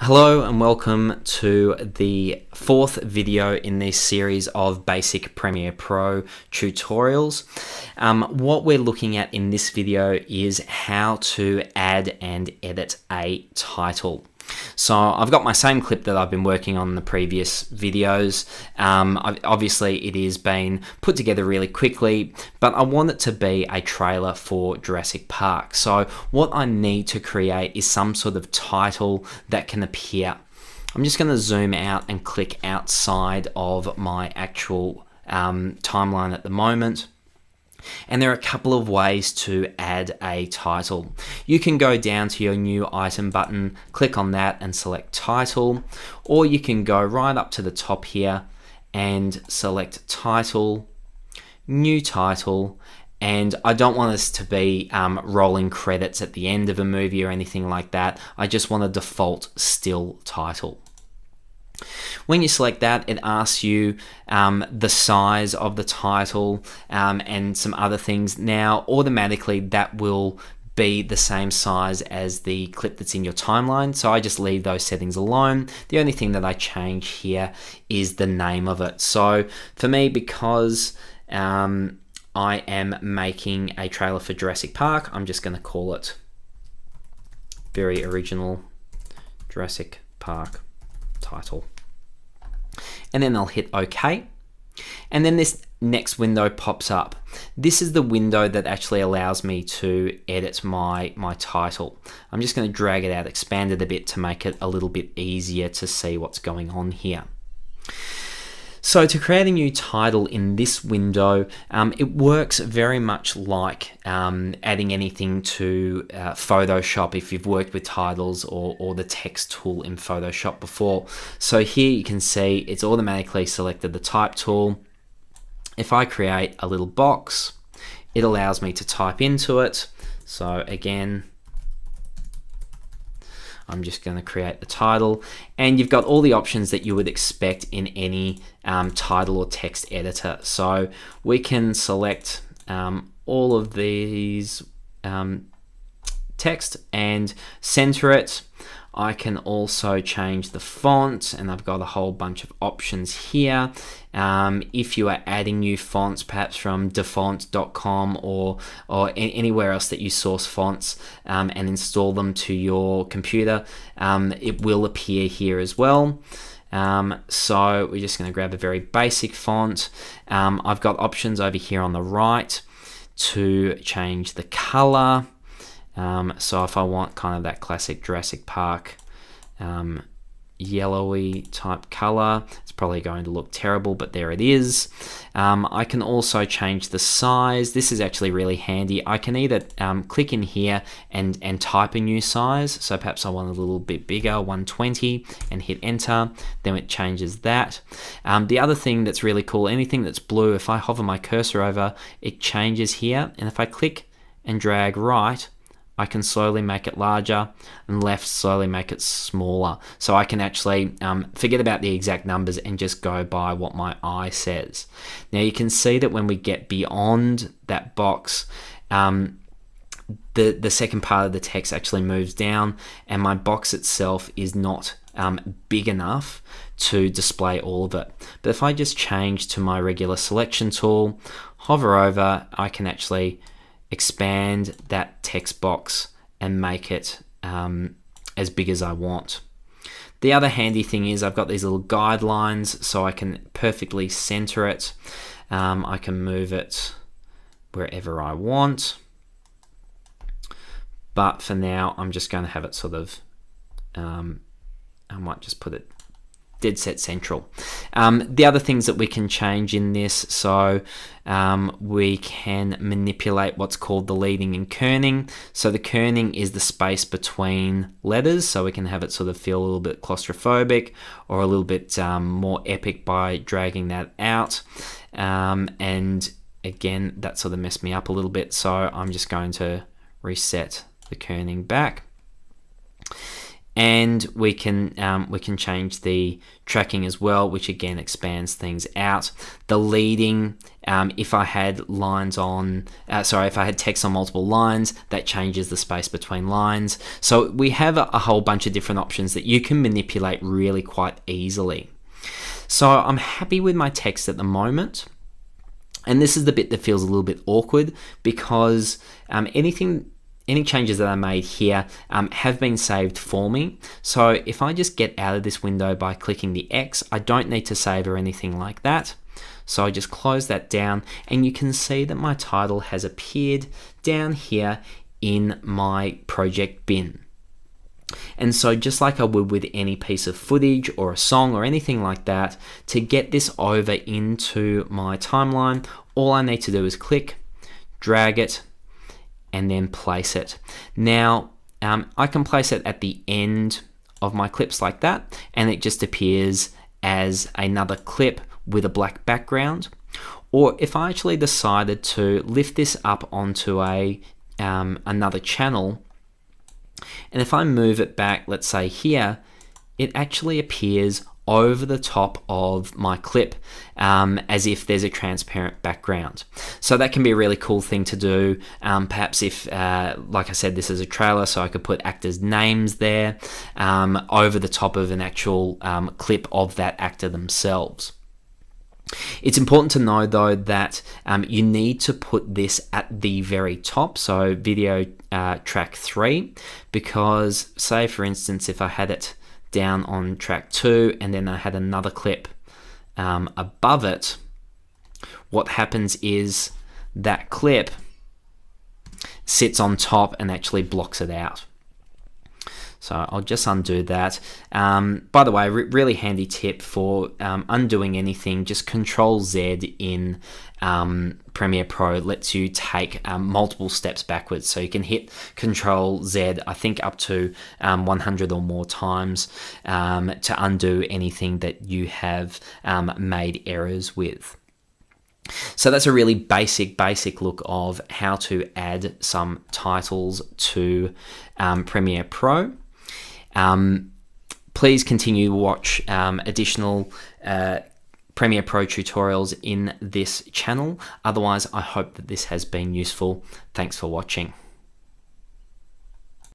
Hello and welcome to the fourth video in this series of basic Premiere Pro tutorials. What we're looking at in this video is how to add and edit a title. So I've got my same clip that I've been working on in the previous videos. Obviously it is been put together really quickly, but I want it to be a trailer for Jurassic Park. So what I need to create is some sort of title that can appear. I'm just going to zoom out and click outside of my actual timeline at the moment. And there are a couple of ways to add a title. You can go down to your new item button, click on that and select title, or you can go right up to the top here and select title, new title, and I don't want this to be rolling credits at the end of a movie or anything like that. I just want a default still title. When you select that, it asks you the size of the title and some other things. Now, automatically that will be the same size as the clip that's in your timeline, so I just leave those settings alone. The only thing that I change here is the name of it. So for me, because I am making a trailer for Jurassic Park, I'm just going to call it very original Jurassic Park title, and then I'll hit OK, and then this next window pops up. This is the window that actually allows me to edit my title. I'm just going to drag it out, expand it a bit to make it a little bit easier to see what's going on here. So to create a new title in this window, it works very much like adding anything to Photoshop if you've worked with titles or the text tool in Photoshop before. So here you can see it's automatically selected the type tool. If I create a little box, it allows me to type into it. So again, I'm just going to create the title, and you've got all the options that you would expect in any title or text editor. So we can select all of these text and center it. I can also change the font, and I've got a whole bunch of options here. If you are adding new fonts, perhaps from dafont.com or anywhere else that you source fonts and install them to your computer, it will appear here as well. So we're just going to grab a very basic font. I've got options over here on the right to change the color. So if I want kind of that classic Jurassic Park yellowy type color, it's probably going to look terrible, but there it is. I can also change the size. This is actually really handy. I can either click in here and type a new size. So perhaps I want a little bit bigger, 120, and hit enter. Then it changes that. The other thing that's really cool, anything that's blue, if I hover my cursor over, it changes here. And if I click and drag right, I can slowly make it larger, and left slowly make it smaller. So I can actually forget about the exact numbers and just go by what my eye says. Now you can see that when we get beyond that box, the second part of the text actually moves down, and my box itself is not big enough to display all of it. But if I just change to my regular selection tool, hover over, I can actually expand that text box and make it as big as I want. The other handy thing is I've got these little guidelines, so I can perfectly center it. I can move it wherever I want, but for now I'm just going to have it sort of I might just put it dead set central. The other things that we can change in this, so we can manipulate what's called the leading and kerning. So the kerning is the space between letters, so we can have it sort of feel a little bit claustrophobic or a little bit more epic by dragging that out. And again, that sort of messed me up a little bit, so I'm just going to reset the kerning back. And we can change the tracking as well, which again expands things out. The leading, if I had if I had text on multiple lines, that changes the space between lines. So we have a whole bunch of different options that you can manipulate really quite easily. So I'm happy with my text at the moment. And this is the bit that feels a little bit awkward because any changes that I made here have been saved for me. So if I just get out of this window by clicking the X, I don't need to save or anything like that. So I just close that down, and you can see that my title has appeared down here in my project bin. And so just like I would with any piece of footage or a song or anything like that, to get this over into my timeline, all I need to do is click, drag it, and then place it. Now, I can place it at the end of my clips like that, and it just appears as another clip with a black background. Or if I actually decided to lift this up onto another channel, and if I move it back, let's say here, it actually appears over the top of my clip as if there's a transparent background. So that can be a really cool thing to do. Perhaps if, like I said, this is a trailer, so I could put actors' names there over the top of an actual clip of that actor themselves. It's important to know though that you need to put this at the very top, so video track 3, because say for instance if I had it down on track 2 and then I had another clip above it, what happens is that clip sits on top and actually blocks it out. So I'll just undo that. By the way, really handy tip for undoing anything, just Control Z in Premiere Pro lets you take multiple steps backwards. So you can hit Control Z, I think up to 100 or more times to undo anything that you have made errors with. So that's a really basic look of how to add some titles to Premiere Pro. Please continue to watch additional Premiere Pro tutorials in this channel. Otherwise, I hope that this has been useful. Thanks for watching.